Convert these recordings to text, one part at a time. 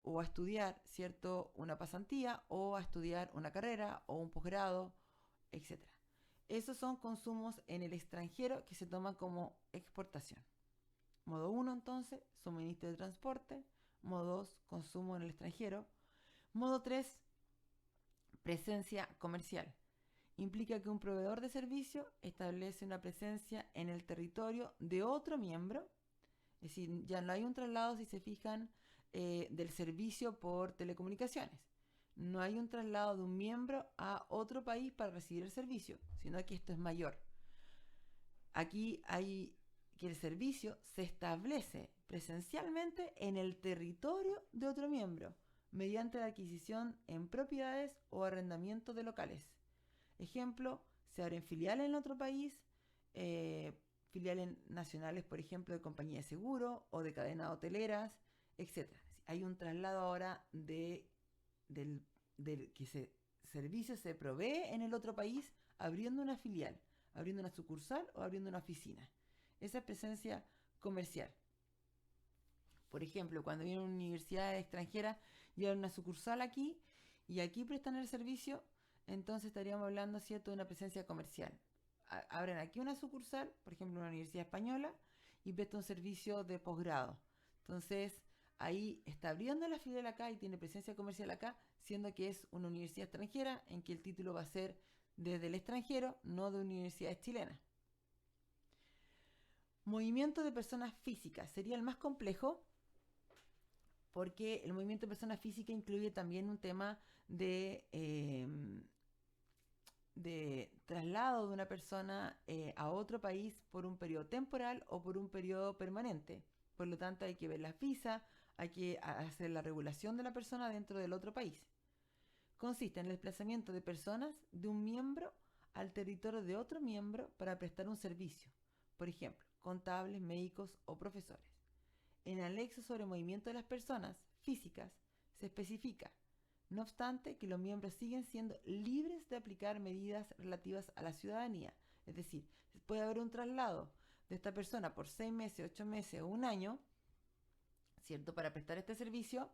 o a estudiar, ¿cierto? Una pasantía o a estudiar una carrera o un posgrado, etcétera. Esos son consumos en el extranjero que se toman como exportación. Modo 1, entonces, suministro de transporte. Modo 2, consumo en el extranjero. Modo 3, presencia comercial. Implica que un proveedor de servicio establece una presencia en el territorio de otro miembro. Es decir, ya no hay un traslado, si se fijan, del servicio por telecomunicaciones. No hay un traslado de un miembro a otro país para recibir el servicio, sino que esto es mayor. Aquí hay que el servicio se establece presencialmente en el territorio de otro miembro, mediante la adquisición en propiedades o arrendamiento de locales. Ejemplo, se abren filiales en otro país, filiales nacionales, por ejemplo, de compañías de seguro o de cadenas hoteleras, etcétera. Hay un traslado ahora del que ese servicio se provee en el otro país abriendo una filial, abriendo una sucursal o abriendo una oficina. Esa es presencia comercial. Por ejemplo, cuando viene una universidad extranjera y hay una sucursal aquí y aquí prestan el servicio, entonces estaríamos hablando, ¿cierto?, de una presencia comercial. Abren aquí una sucursal, por ejemplo, una universidad española, y presta un servicio de posgrado. Entonces, ahí está abriendo la filial acá y tiene presencia comercial acá, siendo que es una universidad extranjera en que el título va a ser desde el extranjero, no de universidades chilenas. Movimiento de personas físicas sería el más complejo, porque el movimiento de persona física incluye también un tema de traslado de una persona a otro país por un periodo temporal o por un periodo permanente. Por lo tanto, hay que ver las visas, hay que hacer la regulación de la persona dentro del otro país. Consiste en el desplazamiento de personas de un miembro al territorio de otro miembro para prestar un servicio, por ejemplo, contables, médicos o profesores. En el anexo sobre el movimiento de las personas físicas se especifica, no obstante, que los miembros siguen siendo libres de aplicar medidas relativas a la ciudadanía. Es decir, puede haber un traslado de esta persona por 6 meses, 8 meses o un año, ¿cierto?, para prestar este servicio.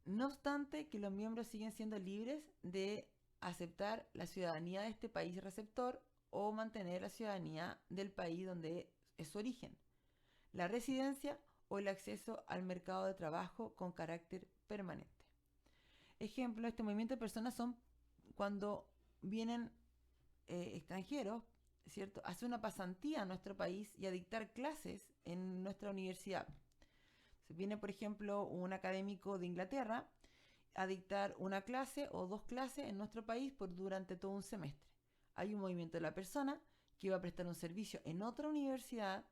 No obstante, que los miembros siguen siendo libres de aceptar la ciudadanía de este país receptor o mantener la ciudadanía del país donde es su origen, la residencia o el acceso al mercado de trabajo con carácter permanente. Ejemplo, este movimiento de personas son cuando vienen extranjeros, ¿cierto?, a hacer una pasantía a nuestro país y a dictar clases en nuestra universidad. Se viene, por ejemplo, un académico de Inglaterra a dictar una clase o dos clases en nuestro país durante todo un semestre. Hay un movimiento de la persona que va a prestar un servicio en otra universidad,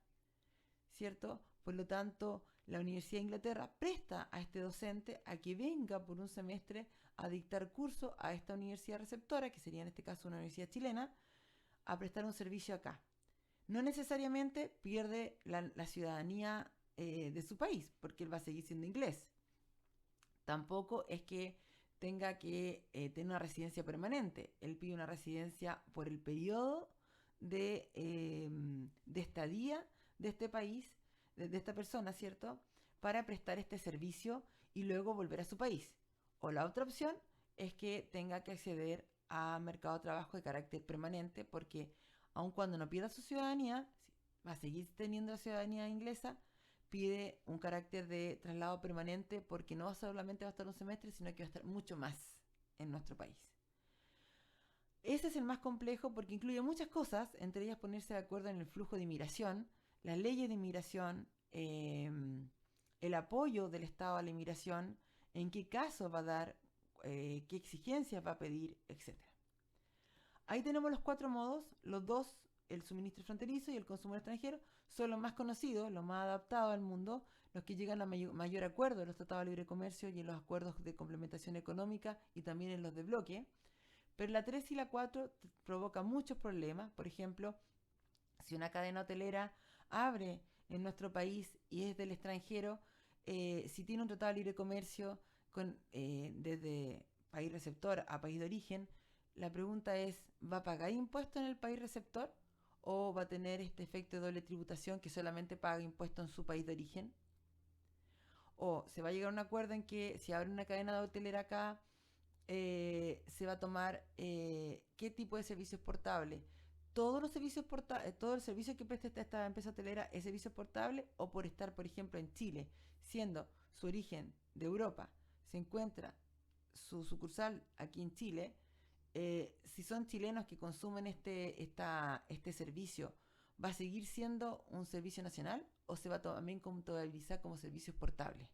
¿cierto? Por lo tanto, la Universidad de Inglaterra presta a este docente a que venga por un semestre a dictar curso a esta universidad receptora, que sería en este caso una universidad chilena, a prestar un servicio acá. No necesariamente pierde la ciudadanía de su país, porque él va a seguir siendo inglés. Tampoco es que tenga que tener una residencia permanente. Él pide una residencia por el periodo de estadía de este país, de esta persona, ¿cierto?, para prestar este servicio y luego volver a su país. O la otra opción es que tenga que acceder a mercado de trabajo de carácter permanente, porque aun cuando no pierda su ciudadanía, va a seguir teniendo la ciudadanía inglesa, pide un carácter de traslado permanente porque no solamente va a estar un semestre, sino que va a estar mucho más en nuestro país. Este es el más complejo porque incluye muchas cosas, entre ellas ponerse de acuerdo en el flujo de inmigración, las leyes de inmigración, el apoyo del Estado a la inmigración, en qué caso va a dar, qué exigencias va a pedir, etc. Ahí tenemos los cuatro modos, los dos, el suministro fronterizo y el consumo extranjero, son los más conocidos, los más adaptados al mundo, los que llegan a mayor acuerdo en los tratados de libre comercio y en los acuerdos de complementación económica y también en los de bloque. Pero la 3 y la 4 provocan muchos problemas. Por ejemplo, si una cadena hotelera abre en nuestro país y es del extranjero, si tiene un tratado de libre comercio desde país receptor a país de origen, la pregunta es, ¿va a pagar impuestos en el país receptor o va a tener este efecto de doble tributación que solamente paga impuestos en su país de origen? O se va a llegar a un acuerdo en que si abre una cadena de hotelera acá, se va a tomar qué tipo de servicio es portable. Todos los servicios todo el servicio que presta esta empresa hotelera es servicio portable, o por estar, por ejemplo, en Chile, siendo su origen de Europa, se encuentra su sucursal aquí en Chile. Si son chilenos que consumen este servicio, ¿va a seguir siendo un servicio nacional o se va a también contabilizar como servicio portable?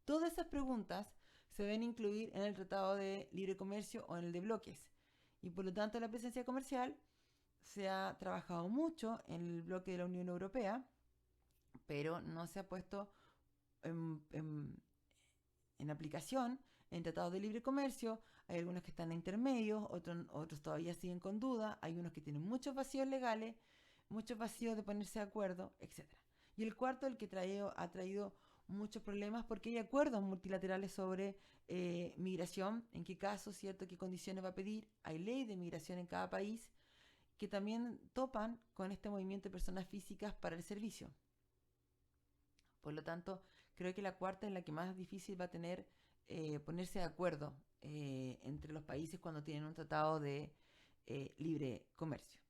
Todas esas preguntas se deben incluir en el Tratado de Libre Comercio o en el de bloques. Y por lo tanto la presencia comercial se ha trabajado mucho en el bloque de la Unión Europea, pero no se ha puesto en, en, en aplicación en tratados de libre comercio. Hay algunos que están en intermedios, otros todavía siguen con duda, hay unos que tienen muchos vacíos legales, muchos vacíos de ponerse de acuerdo, etc. Y el cuarto, el que ha traído muchos problemas, porque hay acuerdos multilaterales sobre migración, en qué casos, cierto, qué condiciones va a pedir, hay ley de migración en cada país, que también topan con este movimiento de personas físicas para el servicio. Por lo tanto, creo que la cuarta es la que más difícil va a tener ponerse de acuerdo entre los países cuando tienen un tratado de libre comercio.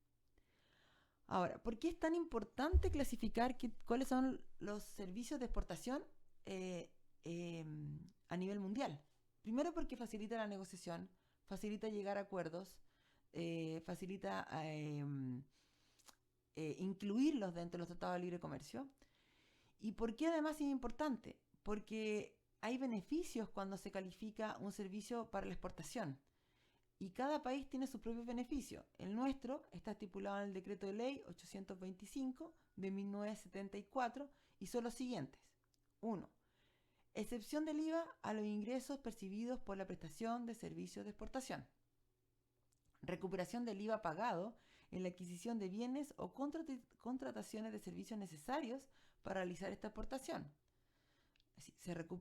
Ahora, ¿por qué es tan importante clasificar cuáles son los servicios de exportación eh, eh, a nivel mundial? Primero, porque facilita la negociación, facilita llegar a acuerdos, facilita incluirlos dentro de los tratados de libre comercio. ¿Y por qué además es importante? Porque hay beneficios cuando se califica un servicio para la exportación. Y cada país tiene sus propios beneficios. El nuestro está estipulado en el Decreto de Ley 825 de 1974 y son los siguientes. 1. Excepción del IVA a los ingresos percibidos por la prestación de servicios de exportación. Recuperación del IVA pagado en la adquisición de bienes o contrataciones de servicios necesarios para realizar esta exportación.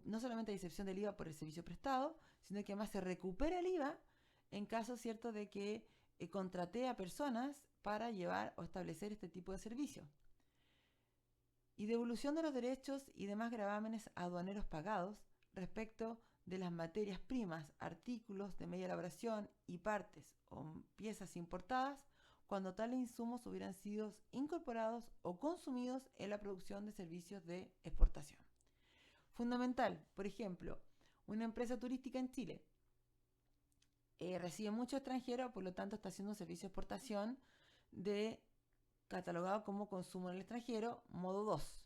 No solamente hay excepción del IVA por el servicio prestado, sino que además se recupera el IVA en caso cierto de que contraté a personas para llevar o establecer este tipo de servicio. Y devolución de los derechos y demás gravámenes aduaneros pagados respecto de las materias primas, artículos de media elaboración y partes o piezas importadas cuando tales insumos hubieran sido incorporados o consumidos en la producción de servicios de exportación. Fundamental, por ejemplo, una empresa turística en Chile recibe mucho extranjero, por lo tanto está haciendo un servicio de exportación catalogado como consumo en el extranjero, modo 2.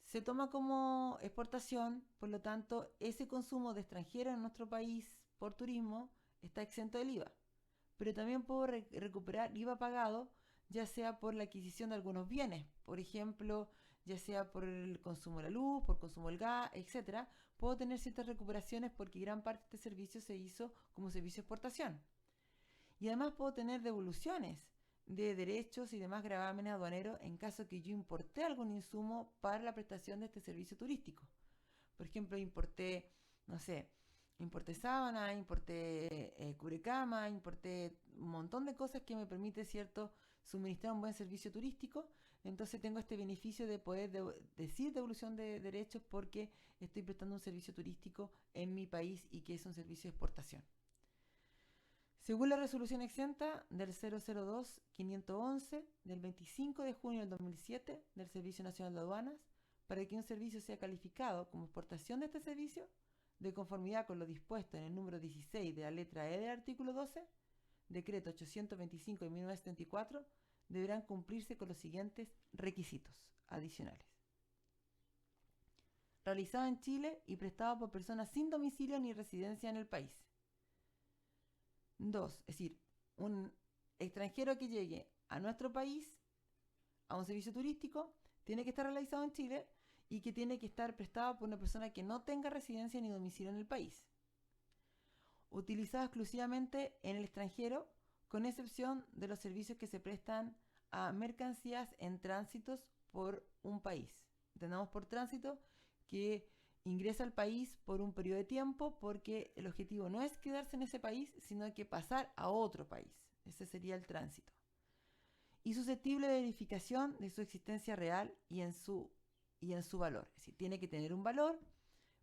Se toma como exportación, por lo tanto, ese consumo de extranjero en nuestro país por turismo está exento del IVA. Pero también puedo recuperar IVA pagado, ya sea por la adquisición de algunos bienes, por ejemplo, ya sea por el consumo de la luz, por consumo del gas, etc. Puedo tener ciertas recuperaciones porque gran parte de este servicio se hizo como servicio de exportación. Y además puedo tener devoluciones de derechos y demás gravámenes aduaneros en caso que yo importé algún insumo para la prestación de este servicio turístico. Por ejemplo, importé, no sé, importé sábana, importé cubrecama, importé un montón de cosas que me permite, cierto, suministrar un buen servicio turístico. Entonces tengo este beneficio de poder decir devolución de derechos porque estoy prestando un servicio turístico en mi país y que es un servicio de exportación. Según la resolución exenta del 002-511 del 25 de junio del 2007 del Servicio Nacional de Aduanas, para que un servicio sea calificado como exportación de este servicio, de conformidad con lo dispuesto en el número 16 de la letra E del artículo 12, decreto 825 de 1974, deberán cumplirse con los siguientes requisitos adicionales. Realizado en Chile y prestado por personas sin domicilio ni residencia en el país. 2. Es decir, un extranjero que llegue a nuestro país a un servicio turístico tiene que estar realizado en Chile y que tiene que estar prestado por una persona que no tenga residencia ni domicilio en el país. Utilizado exclusivamente en el extranjero, con excepción de los servicios que se prestan a mercancías en tránsitos por un país. Entendamos por tránsito que ingresa al país por un periodo de tiempo porque el objetivo no es quedarse en ese país, sino que pasar a otro país. Ese sería el tránsito. Y susceptible de verificación de su existencia real y en su y en su valor. Es decir, tiene que tener un valor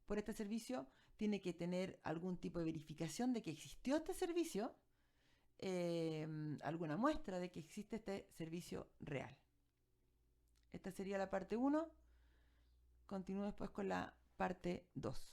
por este servicio, tiene que tener algún tipo de verificación de que existió este servicio, alguna muestra de que existe este servicio real. Esta sería la parte 1. Continúo después con la parte 2.